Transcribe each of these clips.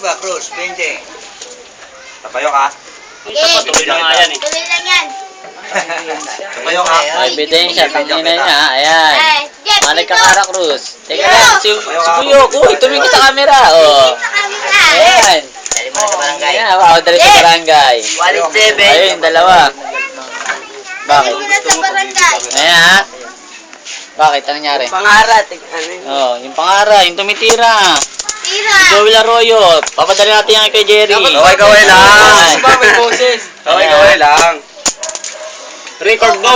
ba, Cruz? 20. Tapayo ka. Tuloy na nga yan eh. Tuloy lang yan. Tapayo ka. Ay, ebidensya, tangina niya. Ayan. Jeff, Malag ka dito. Kara Cruz. Teka lang, si Kuyo. Uy, tumingin sa camera. Oh. Sa camera. Ayan. Dali mo na sa barangay. Ayan, wow, dali sa barangay. Wallet 7. Ayun, dalawa. Bakit? Dali mo na sa barangay. Ayan ha. Bakit? Anong nangyari? Pangarat. Oh, yung pangara, yung tumitira. Tira. Joey Laroyo. Papadali natin yan kay Jerry. Kaway lang. Ayan. May boses. Kaway lang. Record mo.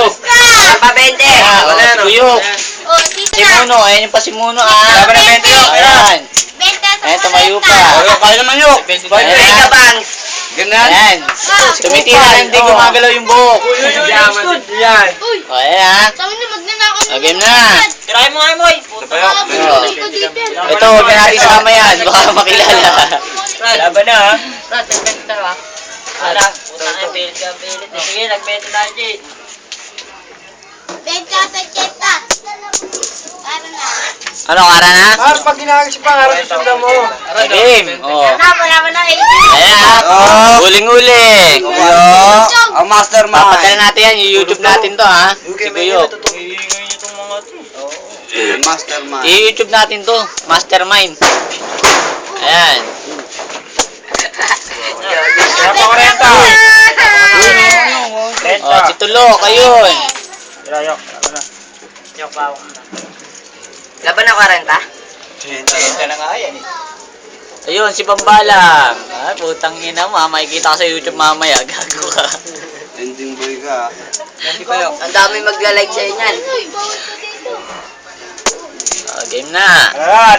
Pa 20. Ah, Wala oh, na. si Kuyok. Oh, dito Si na. Muno, ayan yung pa si Muno ah. Laban ng 20 yun. Ayan. Benta sa Ayan, tumayo pa. Kaya naman yun. Ayan. Banks. Ganyan. Ayan. Tumitira na hindi gumagalaw yung buhok. Yan. Uy, O, ayan ha. sabi na magnanakaw O, game na. Tirahin mo nga Moy. Tapayo. Dito, dito. Ito, huwag na natin sama yan. Baka makilala. Laban na ha. Brad, nagpento tayo ha. Ala, putang na pilit ka pilit. Sige, nagpento tayo Jade. Benta sa cheta. Para na. Ano, kara na? Pag ginagawa si pangarap, susundan mo. Game. O. Wala na. Ayan ha. Uling-uling. Ang mastermind. Papadala natin yan. Yung YouTube natin to ha. Si Kuyok. Iingay niyo itong mga to. Mastermind. I-YouTube natin to. Mastermind. Ayan. O, si Tulok. Ayun. Tirayok. Laban na. Yok, pawak na. Laban na 40. Ayun, si Pambalang. Ah, putang ina mo ha. Makikita ka sa YouTube mamaya. Gago ka. Ending boy ka. Ang dami magla-like sa'yo niyan. Uy, bawal ka dito. Game na. Ah,